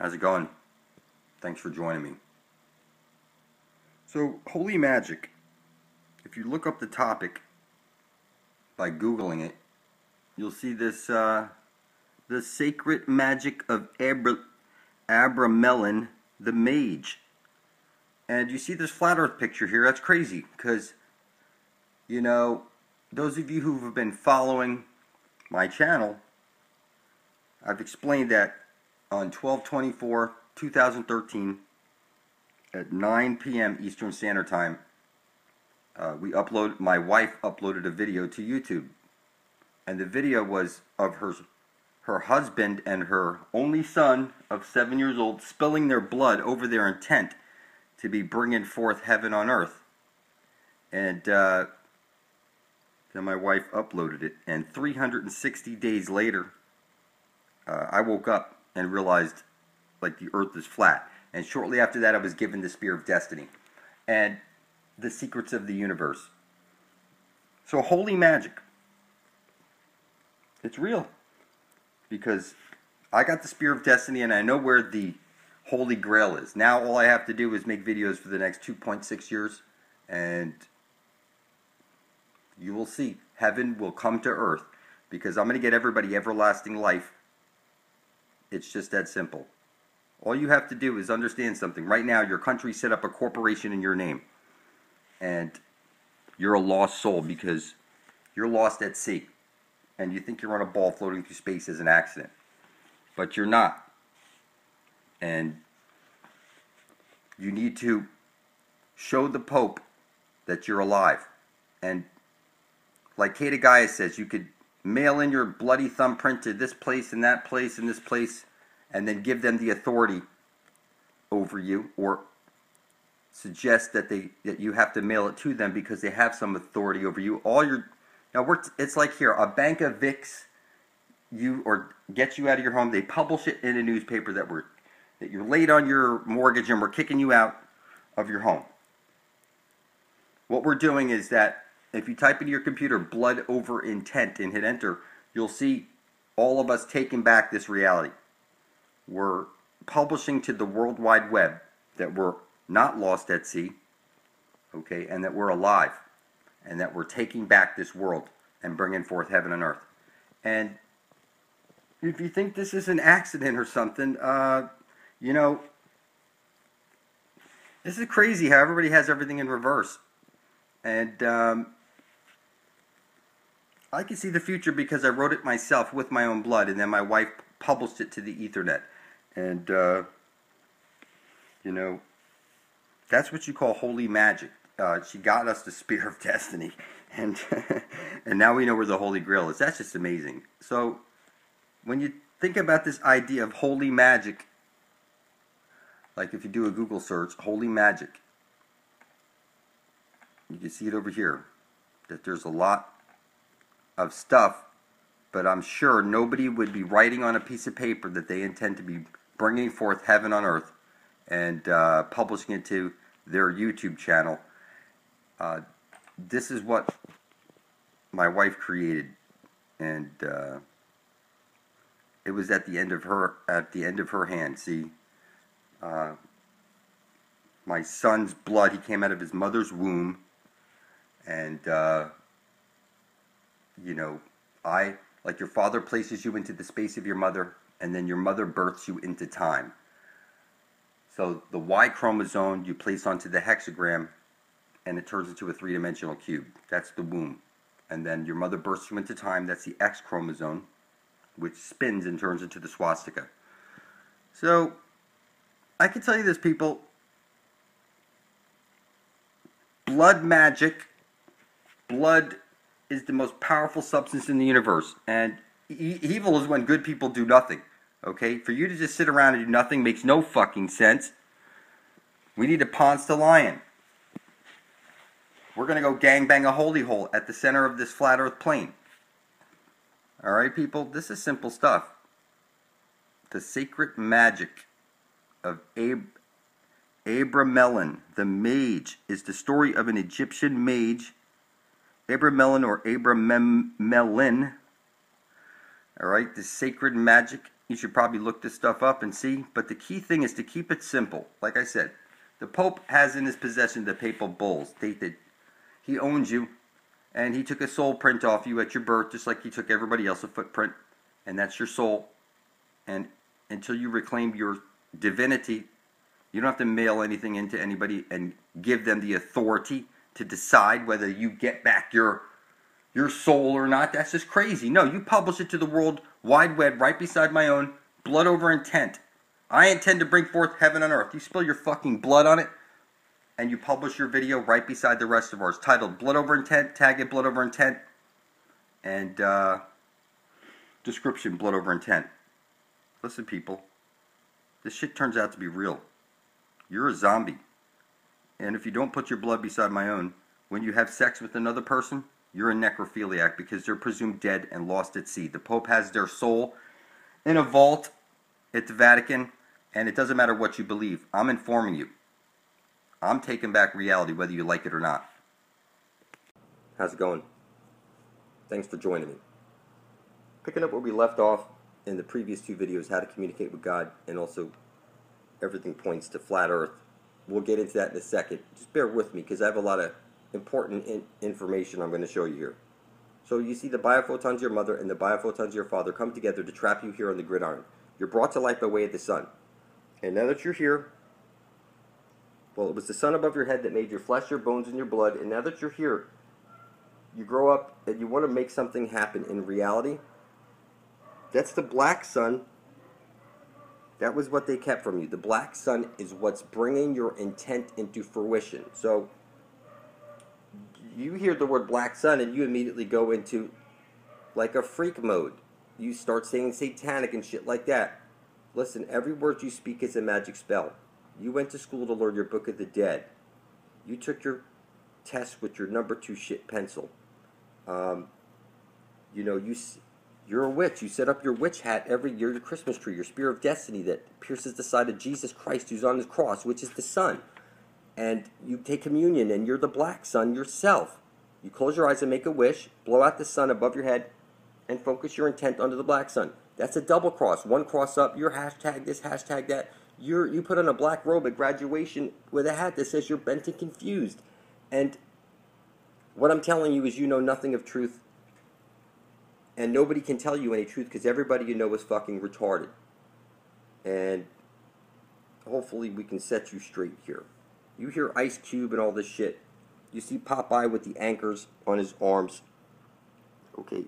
How's it going? Thanks for joining me. So, holy magic. If you look up the topic by Googling it, you'll see this, the sacred magic of Adamilus the mage. And you see this flat earth picture here. That's crazy because, you know, those of you who have been following my channel, I've explained that on 12/24/2013 at 9 p.m. Eastern Standard Time, my wife uploaded a video to YouTube, and the video was of her husband and her only son of 7 years old spilling their blood over their intent to be bringing forth heaven on earth. And then my wife uploaded it, and 360 days later, I woke up and realized like the earth is flat. And shortly after that, I was given the Spear of Destiny and the secrets of the universe. So holy magic. It's real. Because I got the Spear of Destiny and I know where the Holy Grail is. Now all I have to do is make videos for the next 2.6 years, and you will see heaven will come to earth, because I'm going to get everybody everlasting life. It's just that simple. All you have to do is understand something. Right now, your country set up a corporation in your name, and you're a lost soul because you're lost at sea, and you think you're on a ball floating through space as an accident, but you're not. And you need to show the Pope that you're alive. And like Kata Gaia says, you could mail in your bloody thumbprint to this place and that place and this place, and then give them the authority over you, or suggest that you have to mail it to them because they have some authority over you. It's like here, a bank evicts you or gets you out of your home. They publish it in a newspaper that you're late on your mortgage and we're kicking you out of your home. What we're doing is that if you type into your computer blood over intent and hit enter, you'll see all of us taking back this reality. We're publishing to the World Wide Web that we're not lost at sea, okay, and that we're alive, and that we're taking back this world and bringing forth heaven and earth. And if you think this is an accident or something, you know, this is crazy how everybody has everything in reverse. And I can see the future because I wrote it myself with my own blood, and then my wife published it to the Ethernet. And, you know, that's what you call holy magic. She got us the Spear of Destiny, and and now we know where the Holy Grail is. That's just amazing. So, when you think about this idea of holy magic, like if you do a Google search, holy magic, you can see it over here, that there's a lot of stuff, but I'm sure nobody would be writing on a piece of paper that they intend to be bringing forth heaven on earth and publishing it to their YouTube channel. This is what my wife created, and it was at the end of her hand. See, my son's blood. He came out of his mother's womb, and you know, like your father places you into the space of your mother, and then your mother births you into time. So the Y chromosome you place onto the hexagram, and it turns into a three-dimensional cube. That's the womb. And then your mother births you into time. That's the X chromosome, which spins and turns into the swastika. So I can tell you this, people. Blood magic. Blood is the most powerful substance in the universe. And evil is when good people do nothing. Okay? For you to just sit around and do nothing makes no fucking sense. We need to pounce the lion. We're going to go gangbang a holy hole at the center of this flat earth plane. Alright, people? This is simple stuff. The sacred magic of Adamilus the mage is the story of an Egyptian mage, Adamilus or Adamilus. Alright, the sacred magic you should probably look this stuff up and see. But the key thing is to keep it simple. Like I said, the Pope has in his possession the papal bulls. He owns you, and he took a soul print off you at your birth, just like he took everybody else a footprint, and that's your soul. And until you reclaim your divinity, you don't have to mail anything into anybody and give them the authority to decide whether you get back your soul or not. That's just crazy. No, you publish it to the world wide web right beside my own, blood over intent. I intend to bring forth heaven on earth. You spill your fucking blood on it, and you publish your video right beside the rest of ours, titled Blood Over Intent, tag it Blood Over Intent, and description Blood Over Intent. Listen, people, this shit turns out to be real. You're a zombie. And if you don't put your blood beside my own, when you have sex with another person, you're a necrophiliac because they're presumed dead and lost at sea. The Pope has their soul in a vault at the Vatican, and it doesn't matter what you believe. I'm informing you. I'm taking back reality whether you like it or not. How's it going? Thanks for joining me. Picking up where we left off in the previous two videos, how to communicate with God, and also everything points to flat earth. We'll get into that in a second. Just bear with me because I have a lot of important information I'm going to show you here. So you see the biophotons of your mother and the biophotons of your father come together to trap you here on the gridiron. You're brought to life by way of the sun. And now that you're here, well, it was the sun above your head that made your flesh, your bones, and your blood. And now that you're here, you grow up and you want to make something happen in reality. That's the black sun. That was what they kept from you. The black sun is what's bringing your intent into fruition. So you hear the word black sun and you immediately go into like a freak mode. You start saying satanic and shit like that. Listen, every word you speak is a magic spell. You went to school to learn your Book of the Dead. You took your test with your number 2 shit pencil. You're a witch. You set up your witch hat every year at the Christmas tree, your spear of destiny that pierces the side of Jesus Christ who's on his cross, which is the sun. And you take communion and you're the black sun yourself. You close your eyes and make a wish, blow out the sun above your head, and focus your intent onto the black sun. That's a double cross. One cross up, you're hashtag this, hashtag that. You put on a black robe at graduation with a hat that says you're bent and confused. And what I'm telling you is you know nothing of truth. And nobody can tell you any truth because everybody you know is fucking retarded. And hopefully we can set you straight here. You hear Ice Cube and all this shit. You see Popeye with the anchors on his arms. Okay,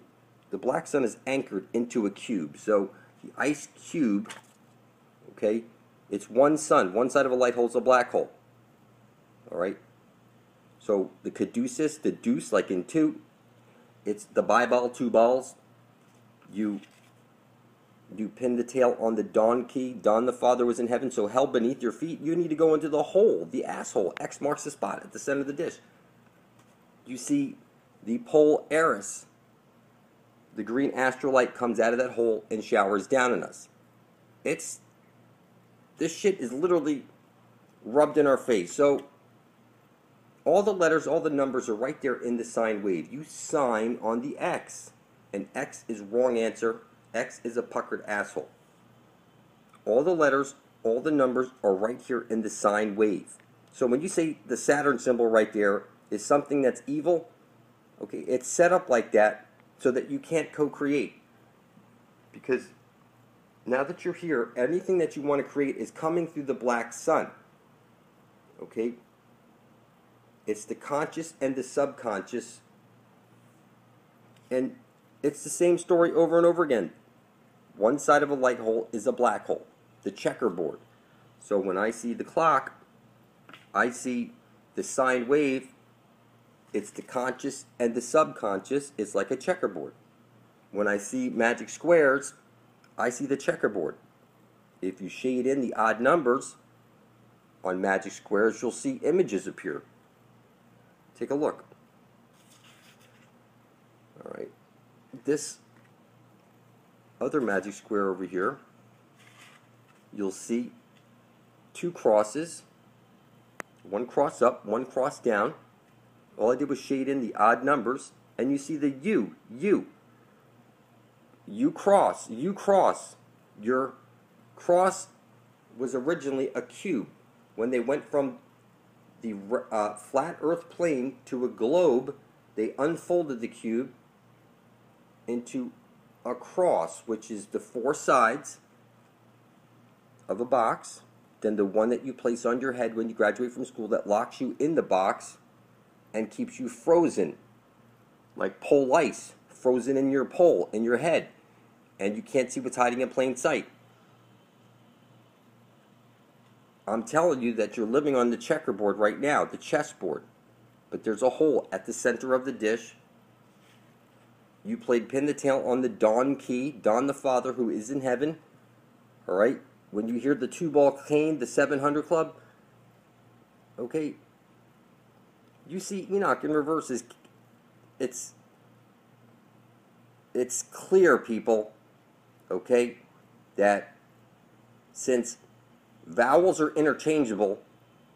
the black sun is anchored into a cube. So the ice cube, okay, it's one sun. One side of a light holds a black hole. Alright? So the caduceus, the deuce, like in 2, it's the ball, 2 balls. You pin the tail on the dawn key. Dawn the Father was in heaven, so hell beneath your feet. You need to go into the hole, the asshole. X marks the spot at the center of the dish. You see the Polaris. The green astrolight comes out of that hole and showers down on us. This shit is literally rubbed in our face. So all the letters, all the numbers are right there in the sine wave. You sign on the X. And X is wrong answer. X is a puckered asshole. All the letters, all the numbers are right here in the sine wave. So when you say the Saturn symbol right there is something that's evil, okay, it's set up like that so that you can't co-create. Because now that you're here, anything that you want to create is coming through the black sun. Okay? It's the conscious and the subconscious. And it's the same story over and over again. One side of a light hole is a black hole, the checkerboard. So when I see the clock, I see the sine wave. It's the conscious and the subconscious. It's like a checkerboard. When I see magic squares, I see the checkerboard. If you shade in the odd numbers on magic squares, you'll see images appear. Take a look. All right. This other magic square over here, you'll see 2 crosses, one cross up, one cross down. All I did was shade in the odd numbers, and you see the U. You cross. Your cross was originally a cube. When they went from the flat earth plane to a globe, they unfolded the cube into a cross, which is the four sides of a box, then the one that you place on your head when you graduate from school that locks you in the box and keeps you frozen, like pole ice, frozen in your pole, in your head, and you can't see what's hiding in plain sight. I'm telling you that you're living on the checkerboard right now, the chessboard, but there's a hole at the center of the dish. You played pin the tail on the Dawn key, Dawn the Father who is in heaven. All right? When you hear the 2-ball cane, the 700 club, okay, you see Enoch in reverse. It's clear, people, okay, that since vowels are interchangeable,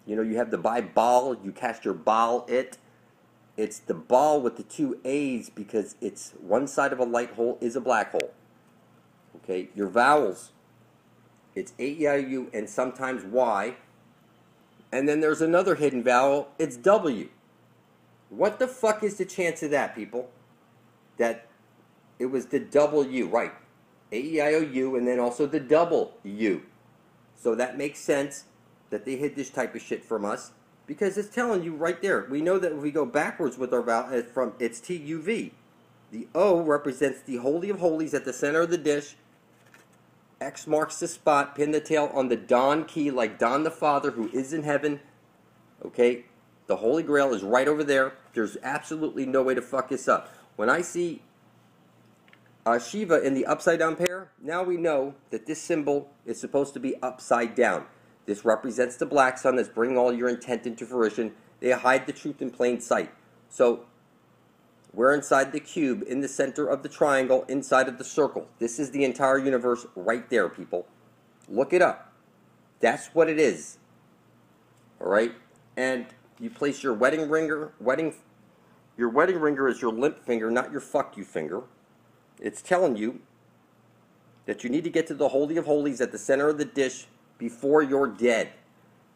you have the by ball, you cast your ball, it's the ball with the 2 A's because it's one side of a light hole is a black hole. Okay, your vowels, it's A, E, I, O, U, and sometimes Y. And then there's another hidden vowel, it's W. What the fuck is the chance of that, people? That it was the W, right? A, E, I, O, U, and then also the double U. So that makes sense that they hid this type of shit from us, because it's telling you right there. We know that if we go backwards with our vowel, it's T-U-V. The O represents the Holy of Holies at the center of the dish. X marks the spot. Pin the tail on the Dawn key, like Dawn the Father who is in heaven. Okay? The Holy Grail is right over there. There's absolutely no way to fuck this up. When I see Shiva in the upside down pair, now we know that this symbol is supposed to be upside down. This represents the black sun that's bringing all your intent into fruition. They hide the truth in plain sight. So we're inside the cube, in the center of the triangle, inside of the circle. This is the entire universe right there, people. Look it up. That's what it is. All right? And you place your wedding ringer. Your wedding ringer is your limp finger, not your fuck you finger. It's telling you that you need to get to the Holy of Holies at the center of the dish before you're dead.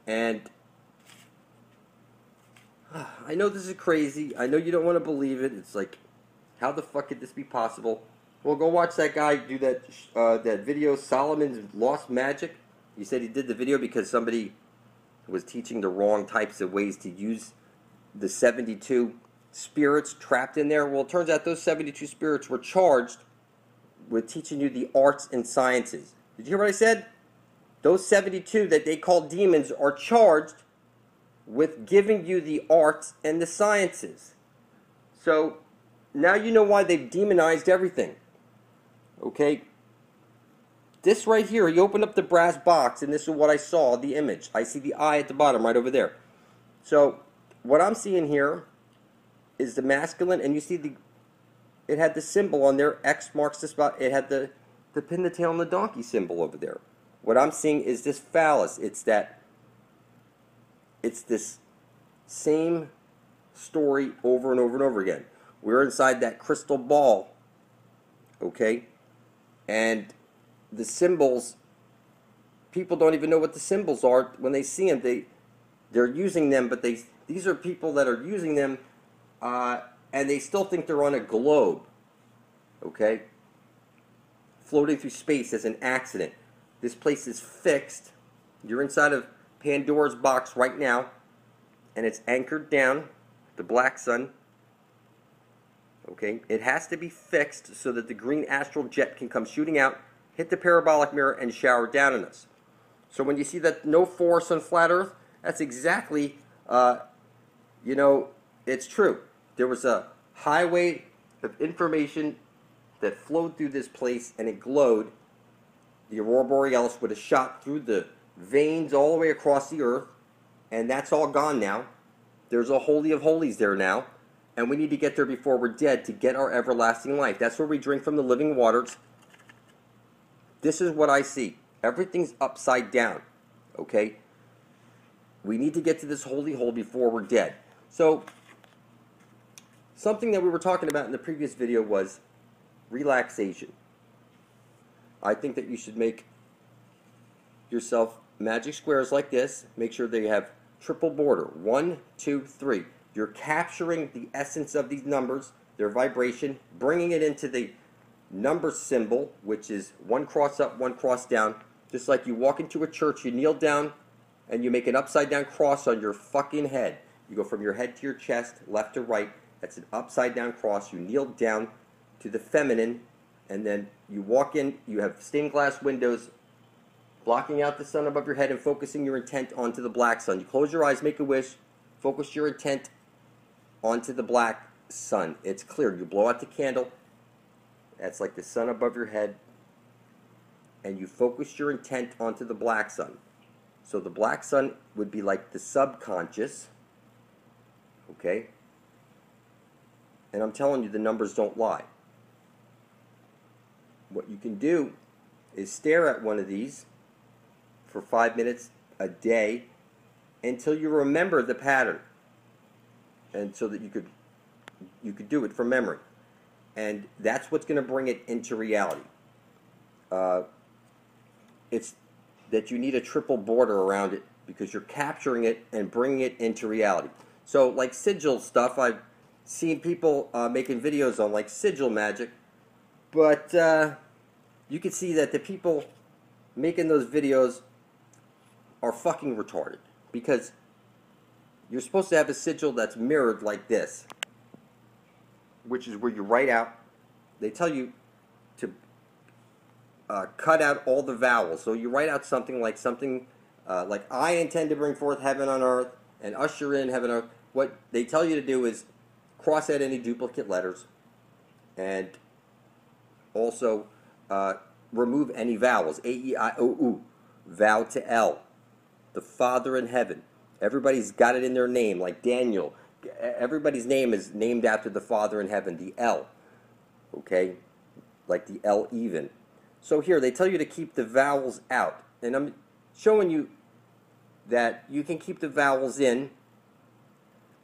And I know this is crazy. I know you don't want to believe it. It's like, how the fuck could this be possible? Well, go watch that guy do that video, Solomon's Lost Magic. He said he did the video because somebody was teaching the wrong types of ways to use the 72 spirits trapped in there. Well, it turns out those 72 spirits were charged with teaching you the arts and sciences. Did you hear what I said? Those 72 that they call demons are charged with giving you the arts and the sciences. So now you know why they've demonized everything. Okay? This right here, you open up the brass box, and this is what I saw, the image. I see the eye at the bottom right over there. So what I'm seeing here is the masculine, and you see it had the symbol on there, X marks the spot. It had the pin the tail on the donkey symbol over there. What I'm seeing is this phallus. It's this same story over and over and over again. We're inside that crystal ball, okay? And the symbols, people don't even know what the symbols are. When they see them, they're using them, but these are people that are using them, and they still think they're on a globe, okay? Floating through space as an accident. This place is fixed. You're inside of Pandora's box right now, and it's anchored down, the black sun. Okay, it has to be fixed so that the green astral jet can come shooting out, hit the parabolic mirror, and shower down on us. So when you see that no force on flat Earth, that's exactly, it's true. There was a highway of information that flowed through this place, and it glowed. The aurora borealis would have shot through the veins all the way across the earth, and that's all gone now. There's a Holy of Holies there now, and we need to get there before we're dead to get our everlasting life. That's where we drink from the living waters. This is what I see. Everything's upside down, okay? We need to get to this holy hole before we're dead. So, something that we were talking about in the previous video was relaxation. I think that you should make yourself magic squares like this. Make sure they have triple border. 1, 2, 3. You're capturing the essence of these numbers, their vibration, bringing it into the number symbol, which is one cross up, one cross down. Just like you walk into a church, you kneel down, and you make an upside down cross on your fucking head. You go from your head to your chest, left to right. That's an upside down cross. You kneel down to the feminine, and then you walk in. You have stained glass windows blocking out the sun above your head and focusing your intent onto the black sun. You close your eyes, make a wish, focus your intent onto the black sun. It's clear. You blow out the candle. That's like the sun above your head. And you focus your intent onto the black sun. So the black sun would be like the subconscious. Okay? And I'm telling you, the numbers don't lie. What you can do is stare at one of these for 5 minutes a day until you remember the pattern, and so that you could do it from memory, and that's what's going to bring it into reality. It's that you need a triple border around it because you're capturing it and bringing it into reality. So like sigil stuff, I've seen people making videos on like sigil magic, but you can see that the people making those videos are fucking retarded, because you're supposed to have a sigil that's mirrored like this, which is where you write out. They tell you to cut out all the vowels. So you write out something like I intend to bring forth heaven on earth and usher in heaven on earth. What they tell you to do is cross out any duplicate letters, and also remove any vowels. A, E, I, O, U. Vow to L. The Father in heaven. Everybody's got it in their name, like Daniel. Everybody's name is named after the Father in heaven, the L. Okay? Like the L even. So here, they tell you to keep the vowels out. And I'm showing you that you can keep the vowels in.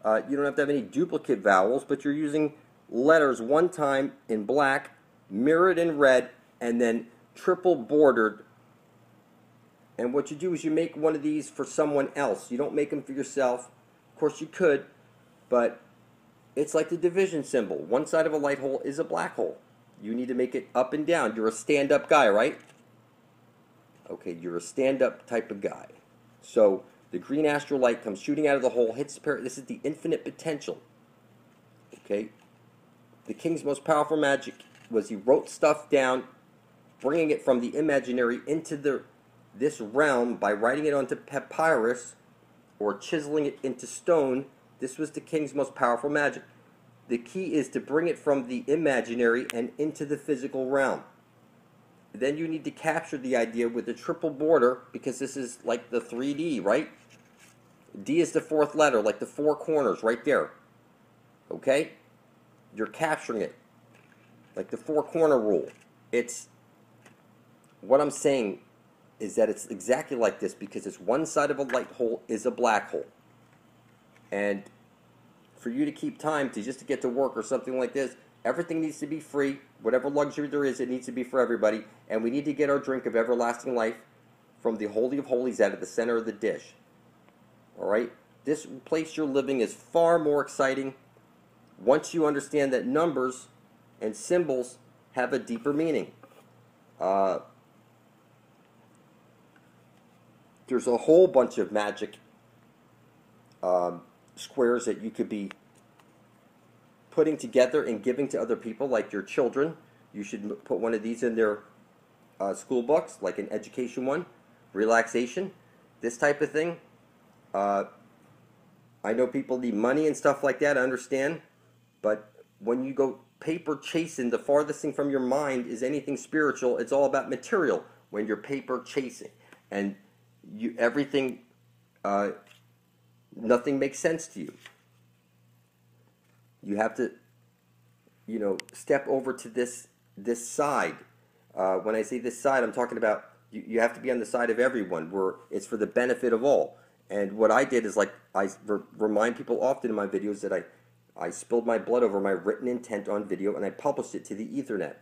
You don't have to have any duplicate vowels, but you're using letters one time in black, mirrored in red, and then triple bordered. And what you do is you make one of these for someone else. You don't make them for yourself. Of course you could, but it's like the division symbol. One side of a light hole is a black hole. You need to make it up and down. You're a stand-up guy, right? Okay, you're a stand-up type of guy. So the green astral light comes shooting out of the hole, hits the parrot. This is the infinite potential. Okay? The king's most powerful magic was he wrote stuff down, bringing it from the imaginary into this realm by writing it onto papyrus or chiseling it into stone. This was the king's most powerful magic. The key is to bring it from the imaginary and into the physical realm. Then you need to capture the idea with the triple border, because this is like the 3D, right? D is the fourth letter, like the four corners right there. Okay? You're capturing it. Like the four corner rule. It's, what I'm saying is that it's exactly like this, because it's one side of a light hole is a black hole. And for you to keep time to just to get to work or something like this, everything needs to be free. Whatever luxury there is, it needs to be for everybody. And we need to get our drink of everlasting life from the Holy of Holies out of the center of the dish. Alright? This place you're living is far more exciting once you understand that numbers and symbols have a deeper meaning. There's a whole bunch of magic squares that you could be putting together and giving to other people, like your children. You should put one of these in their school books, like an education one, relaxation, this type of thing. I know people need money and stuff like that, I understand, but when you go paper chasing, the farthest thing from your mind is anything spiritual. It's all about material when you're paper chasing, and everything, nothing makes sense to you. You have to, step over to this side. When I say this side, I'm talking about you have to be on the side of everyone, where it's for the benefit of all. And what I did is, like, I remind people often in my videos that I spilled my blood over my written intent on video, and I published it to the Ethernet.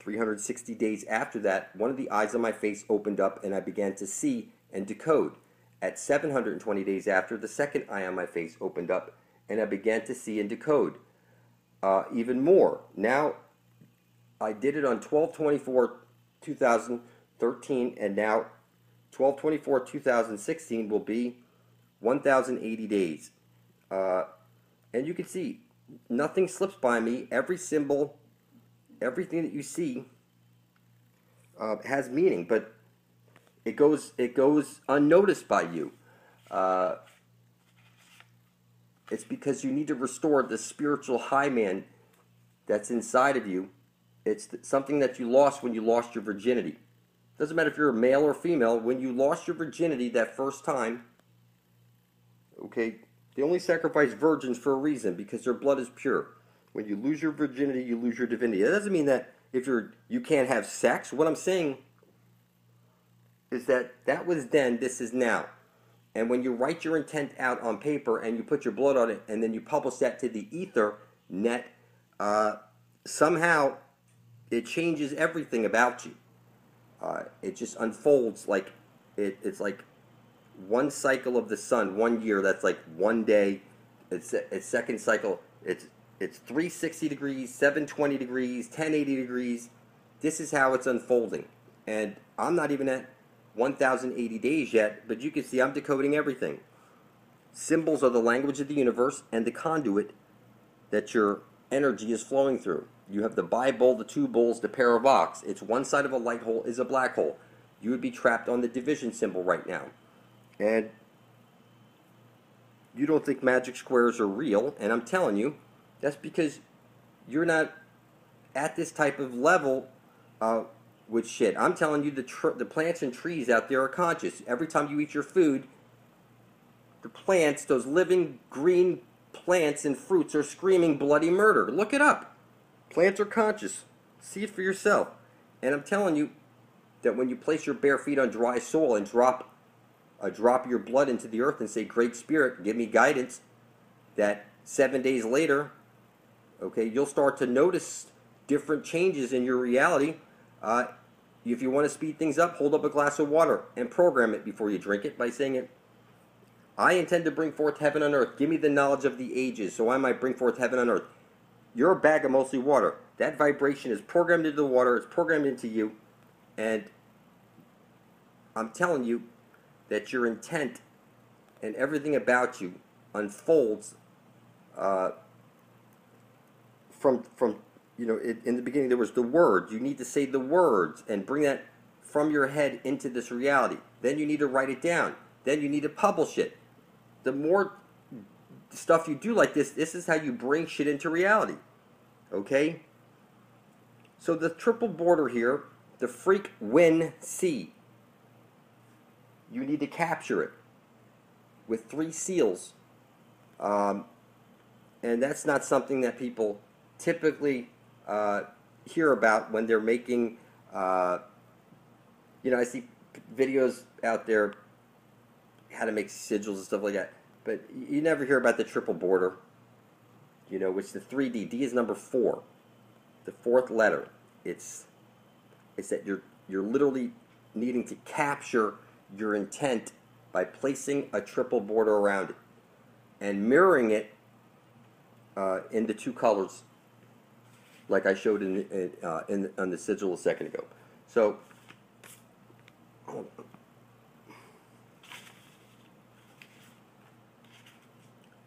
360 days after that, one of the eyes on my face opened up and I began to see and decode. At 720 days after, the second eye on my face opened up and I began to see and decode. Even more. Now, I did it on 12/24/2013, and now 12/24/2016 will be 1,080 days. And you can see, nothing slips by me. Every symbol, everything that you see has meaning, but it goes unnoticed by you. It's because you need to restore the spiritual high man that's inside of you. It's something that you lost when you lost your virginity. Doesn't matter if you're a male or female. When you lost your virginity that first time, okay, they only sacrifice virgins for a reason, because their blood is pure. When you lose your virginity, you lose your divinity. That doesn't mean that if you can't have sex. What I'm saying is that was then, this is now. And when you write your intent out on paper and you put your blood on it and then you publish that to the ether net, somehow it changes everything about you. It just unfolds like it's like one cycle of the sun, 1 year. That's like 1 day. It's second cycle. It's 360 degrees, 720 degrees, 1080 degrees. This is how it's unfolding. And I'm not even at 1,080 days yet, but you can see I'm decoding everything. Symbols are the language of the universe and the conduit that your energy is flowing through. You have the Bible, the two bulls, the pair of ox. It's one side of a light hole is a black hole. You would be trapped on the division symbol right now. And you don't think magic squares are real, and I'm telling you, that's because you're not at this type of level with shit. I'm telling you, the plants and trees out there are conscious. Every time you eat your food, the plants, those living green plants and fruits, are screaming bloody murder. Look it up. Plants are conscious. See it for yourself. And I'm telling you that when you place your bare feet on dry soil and drop your blood into the earth and say, Great Spirit, give me guidance, that 7 days later, okay, you'll start to notice different changes in your reality. If you want to speed things up, hold up a glass of water and program it before you drink it by saying it, I intend to bring forth heaven on earth. Give me the knowledge of the ages so I might bring forth heaven on earth. You're a bag of mostly water. That vibration is programmed into the water. It's programmed into you. And I'm telling you that your intent and everything about you unfolds from you know, in the beginning there was the words. You need to say the words and bring that from your head into this reality. Then you need to write it down. Then you need to publish it. The more stuff you do like this is how you bring shit into reality. Okay? So the triple border here, the freak win C. You need to capture it with 3 seals. And that's not something that people typically hear about when they're making, you know, I see videos out there how to make sigils and stuff like that, but you never hear about the triple border, you know, which the 3D. D is number 4, the 4th letter. It's that you're literally needing to capture your intent by placing a triple border around it and mirroring it in the 2 colors, like I showed on the sigil a second ago. So,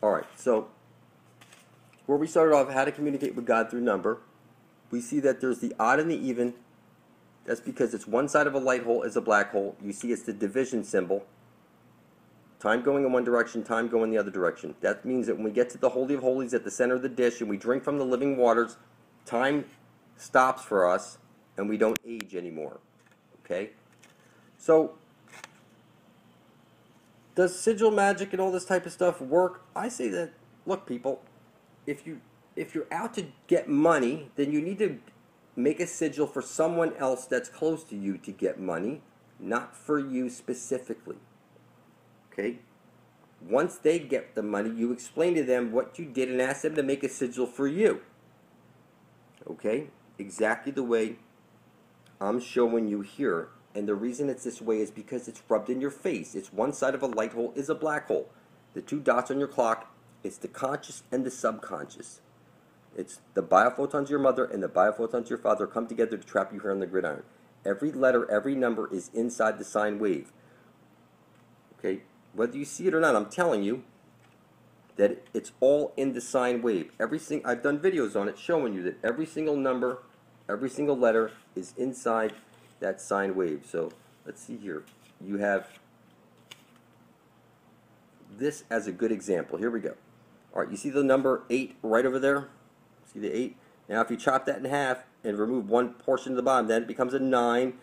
all right. So, where we started off, how to communicate with God through number, we see that there's the odd and the even. That's because it's one side of a light hole is a black hole. You see, it's the division symbol. Time going in one direction, time going the other direction. That means that when we get to the Holy of Holies at the center of the dish and we drink from the living waters, time stops for us and we don't age anymore. Okay? So, does sigil magic and all this type of stuff work? I say that, look people, if you're out to get money, then you need to make a sigil for someone else that's close to you to get money, not for you specifically. Okay? Once they get the money, you explain to them what you did and ask them to make a sigil for you. Okay? Exactly the way I'm showing you here. And the reason it's this way is because it's rubbed in your face. It's one side of a light hole is a black hole. The two dots on your clock, it's the conscious and the subconscious. It's the biophotons of your mother and the biophotons of your father come together to trap you here on the gridiron. Every letter, every number is inside the sine wave. Okay, whether you see it or not, I'm telling you that it's all in the sine wave. I've done videos on it showing you that every single number, every single letter is inside that sine wave. So let's see here. You have this as a good example. Here we go. All right, you see the number 8 right over there? See the 8? Now if you chop that in half and remove one portion of the bottom, then it becomes a 9,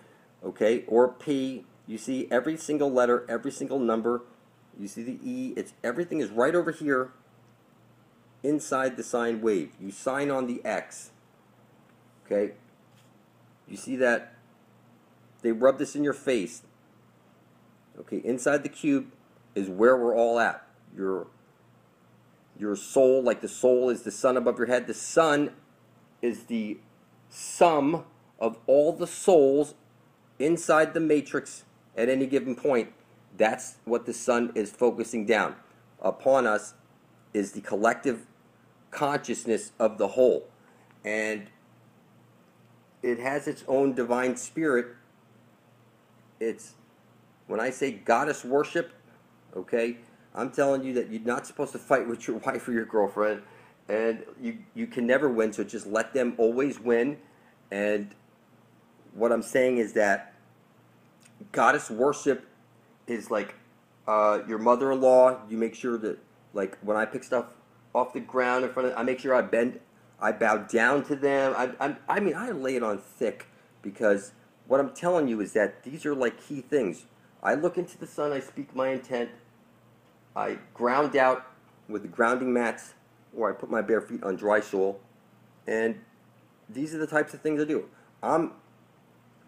okay, or P. You see every single letter, every single number. You see the E. Everything is right over here inside the sine wave. You sign on the X, okay? You see that? They rub this in your face. Okay, inside the cube is where we're all at. Your soul, like the soul is the sun above your head. The sun is the sum of all the souls inside the matrix at any given point. That's what the sun is focusing down upon us, is the collective consciousness of the whole. And it has its own divine spirit. It's, when I say goddess worship, okay, I'm telling you that you're not supposed to fight with your wife or your girlfriend, and you can never win, so just let them always win. And what I'm saying is that goddess worship is like your mother-in-law. You make sure that, like, when I pick stuff off the ground in front of, I make sure I bow down to them. I mean, I lay it on thick, because what I'm telling you is that these are like key things. I look into the sun, I speak my intent, I ground out with the grounding mats, or I put my bare feet on dry soil, and these are the types of things I do. I'm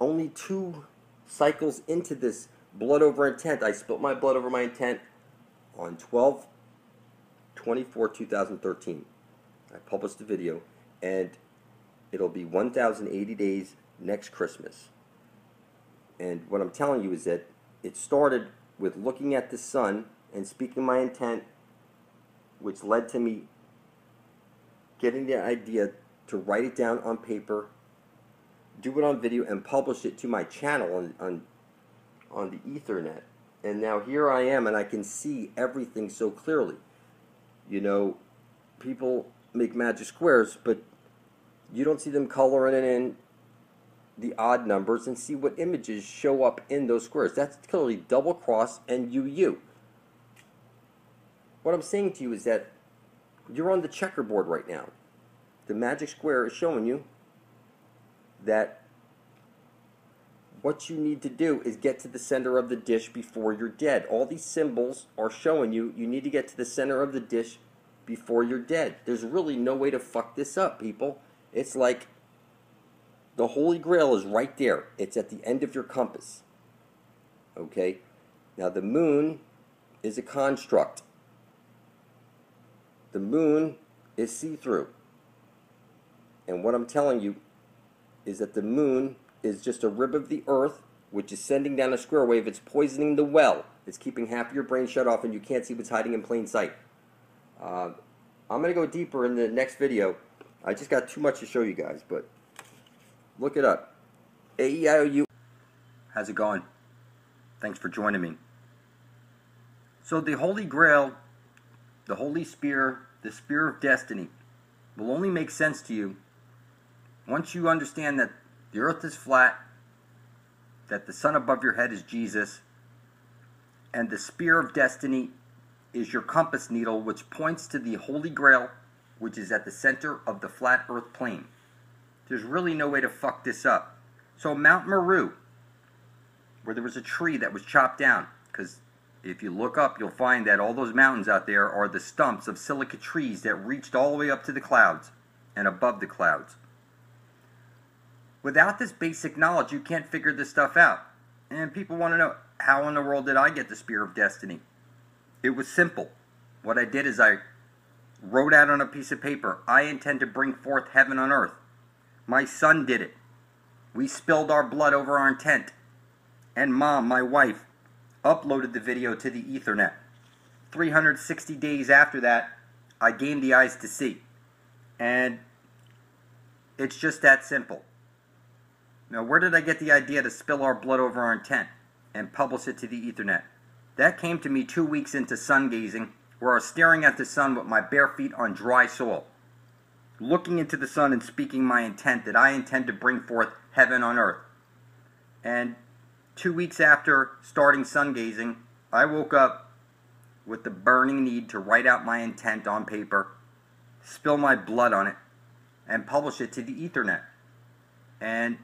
only 2 cycles into this blood over intent. I spilt my blood over my intent on 12/24/2013. I published the video, and it'll be 1,080 days next Christmas. And what I'm telling you is that it started with looking at the sun and speaking my intent, which led to me getting the idea to write it down on paper, do it on video, and publish it to my channel on the Ethernet. And now here I am, and I can see everything so clearly. You know, people make magic squares, but you don't see them coloring it in the odd numbers and see what images show up in those squares. That's clearly double cross and UU. What I'm saying to you is that you're on the checkerboard right now. The magic square is showing you that what you need to do is get to the center of the dish before you're dead. All these symbols are showing you need to get to the center of the dish before you're dead. There's really no way to fuck this up, people. It's like the Holy Grail is right there. It's at the end of your compass. Okay? Now the moon is a construct. The moon is see-through. And what I'm telling you is that the moon is just a rib of the earth, which is sending down a square wave. It's poisoning the well. It's keeping half of your brain shut off, and you can't see what's hiding in plain sight. I'm going to go deeper in the next video. I just got too much to show you guys, but look it up. A-E-I-O-U. How's it going? Thanks for joining me. So the Holy Grail, the Holy Spear, the Spear of Destiny, will only make sense to you once you understand that the earth is flat, that the sun above your head is Jesus, and the Spear of Destiny is your compass needle, which points to the Holy Grail, which is at the center of the flat earth plane. There's really no way to fuck this up. So Mount Meru, where there was a tree that was chopped down, because if you look up, you'll find that all those mountains out there are the stumps of silica trees that reached all the way up to the clouds and above the clouds. Without this basic knowledge, you can't figure this stuff out. And people want to know, how in the world did I get the Spear of Destiny? It was simple. What I did is I wrote out on a piece of paper, I intend to bring forth heaven on earth. My son did it. we spilled our blood over our intent. And Mom, my wife, uploaded the video to the Ethernet. 360 days after that, I gained the eyes to see. And it's just that simple. Now, where did I get the idea to spill our blood over our intent and publish it to the Ethernet? That came to me 2 weeks into sun gazing, where I was staring at the sun with my bare feet on dry soil, looking into the sun and speaking my intent that I intend to bring forth heaven on earth. And 2 weeks after starting sun gazing, I woke up with the burning need to write out my intent on paper, spill my blood on it, and publish it to the Ethernet. And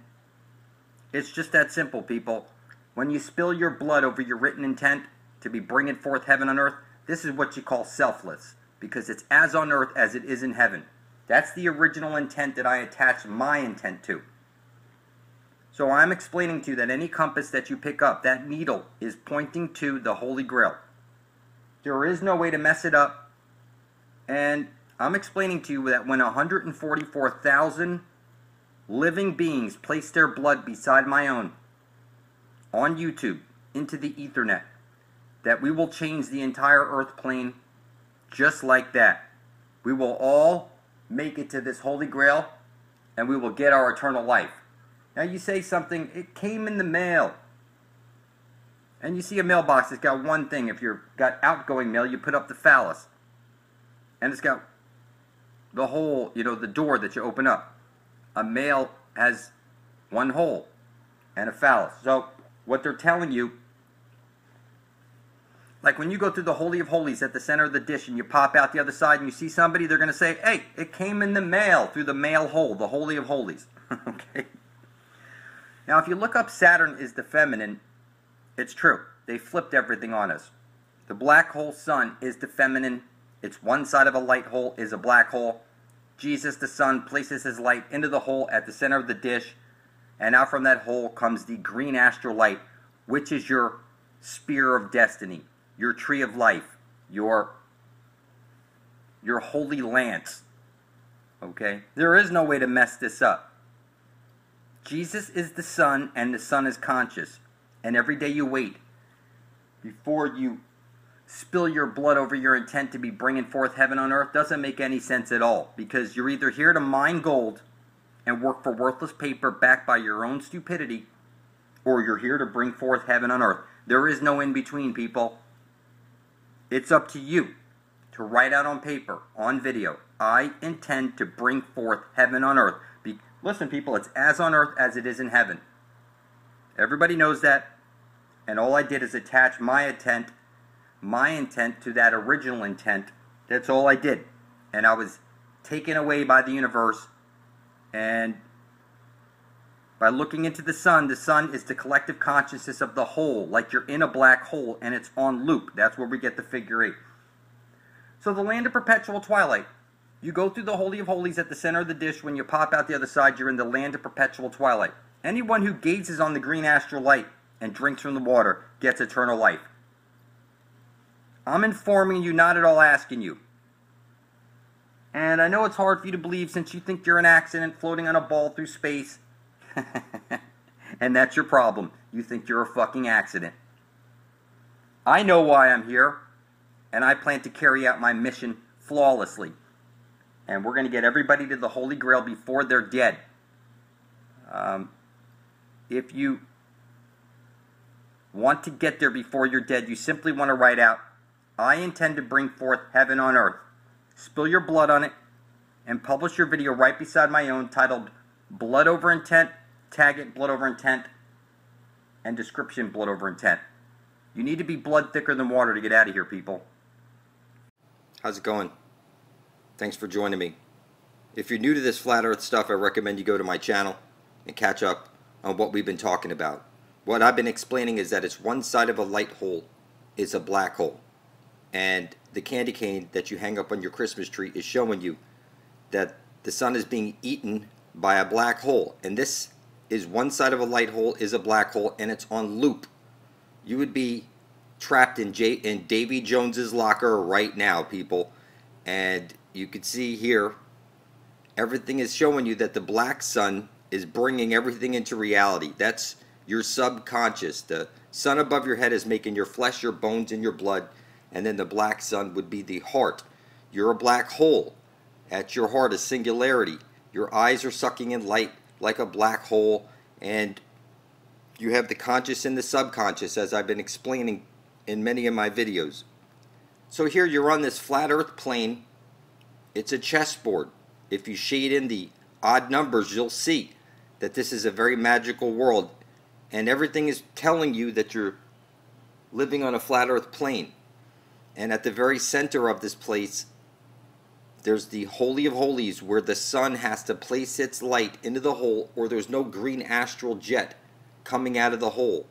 it's just that simple, people. When you spill your blood over your written intent to be bringing forth heaven on earth, this is what you call selfless, because it's as on earth as it is in heaven. That's the original intent that I attach my intent to. So I'm explaining to you that any compass that you pick up, that needle is pointing to the Holy Grail. There is no way to mess it up. And I'm explaining to you that when 144,000 living beings place their blood beside my own on YouTube into the Ethernet, that we will change the entire earth plane just like that. We will all make it to this Holy Grail, and we will get our eternal life. Now you say something, it came in the mail. And you see a mailbox that's got one thing. If you've got outgoing mail, you put up the phallus. And it's got the hole, you know, the door that you open up. A mail has one hole and a phallus. So what they're telling you, like when you go through the Holy of Holies at the center of the dish and you pop out the other side and you see somebody, they're going to say, hey, it came in the mail through the mail hole, the Holy of Holies. Okay. Now if you look up Saturn is the feminine, it's true. They flipped everything on us. The black hole sun is the feminine. It's one side of a light hole is a black hole. Jesus the Son places his light into the hole at the center of the dish, and out from that hole comes the green astral light, which is your spear of destiny, your tree of life, your holy lance. Okay? There is no way to mess this up. Jesus is the Son, and the Son is conscious. And every day you wait before you spill your blood over your intent to be bringing forth heaven on earth doesn't make any sense at all, because you're either here to mine gold and work for worthless paper backed by your own stupidity, or you're here to bring forth heaven on earth. There is no in between, people. It's up to you to write out on paper, on video, I intend to bring forth heaven on earth. Listen, people, it's as on earth as it is in heaven. Everybody knows that, and all I did is attach my intent to that original intent. That's all I did. And I was taken away by the universe, and by looking into the sun is the collective consciousness of the whole, like you're in a black hole and it's on loop. That's where we get the figure 8. So the land of perpetual twilight. You go through the Holy of Holies at the center of the dish. When you pop out the other side, you're in the land of perpetual twilight. Anyone who gazes on the green astral light and drinks from the water gets eternal life. I'm informing you, not at all asking you. And I know it's hard for you to believe since you think you're an accident floating on a ball through space. And that's your problem. You think you're a fucking accident. I know why I'm here, and I plan to carry out my mission flawlessly. And we're going to get everybody to the Holy Grail before they're dead. If you want to get there before you're dead, you simply want to write out, I intend to bring forth heaven on earth. Spill your blood on it, and publish your video right beside my own, titled Blood Over Intent, tag it Blood Over Intent, and description Blood Over Intent. You need to be blood thicker than water to get out of here, people. How's it going? Thanks for joining me. If you're new to this flat earth stuff, I recommend you go to my channel and catch up on what we've been talking about. What I've been explaining is that it's one side of a light hole is a black hole. And the candy cane that you hang up on your Christmas tree is showing you that the sun is being eaten by a black hole. And this is one side of a light hole is a black hole, and it's on loop. You would be trapped in Davy Jones's locker right now, people. And you can see here, everything is showing you that the black sun is bringing everything into reality. That's your subconscious. The sun above your head is making your flesh, your bones, and your blood. And then the black sun would be the heart. You're a black hole. At your heart is singularity. Your eyes are sucking in light like a black hole. And you have the conscious and the subconscious, as I've been explaining in many of my videos. So here you're on this flat earth plane. It's a chessboard. If you shade in the odd numbers, you'll see that this is a very magical world. And everything is telling you that you're living on a flat earth plane. And at the very center of this place, there's the Holy of Holies, where the sun has to place its light into the hole, or there's no green astral jet coming out of the hole.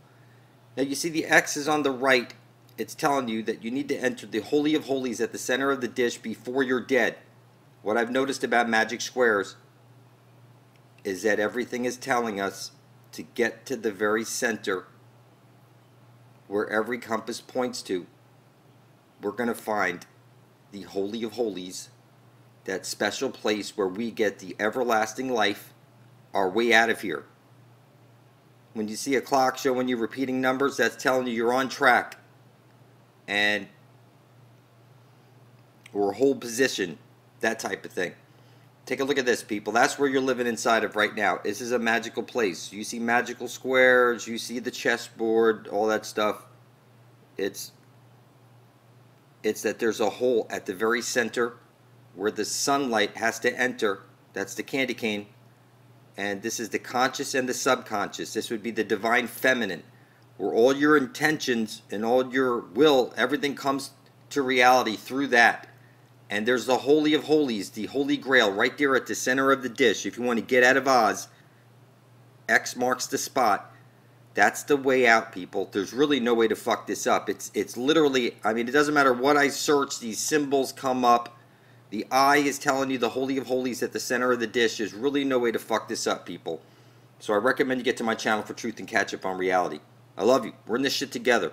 Now you see the X is on the right. It's telling you that you need to enter the Holy of Holies at the center of the dish before you're dead. What I've noticed about magic squares is that everything is telling us to get to the very center where every compass points to. We're going to find the Holy of Holies, that special place where we get the everlasting life, our way out of here. When you see a clock showing you repeating numbers, that's telling you you're on track. And or hold position, that type of thing. Take a look at this, people. That's where you're living inside of right now. This is a magical place. You see magical squares, you see the chessboard, all that stuff. It's that there's a hole at the very center where the sunlight has to enter. That's the candy cane. And this is the conscious and the subconscious. This would be the divine feminine, where all your intentions and all your will, everything comes to reality through that. And there's the Holy of Holies, the Holy Grail, right there at the center of the dish. If you want to get out of Oz, X marks the spot. That's the way out, people. There's really no way to fuck this up. It's literally, I mean, it doesn't matter what I search, these symbols come up. The eye is telling you the Holy of Holies at the center of the dish. There's really no way to fuck this up, people. So I recommend you get to my channel for truth and catch up on reality. I love you. We're in this shit together.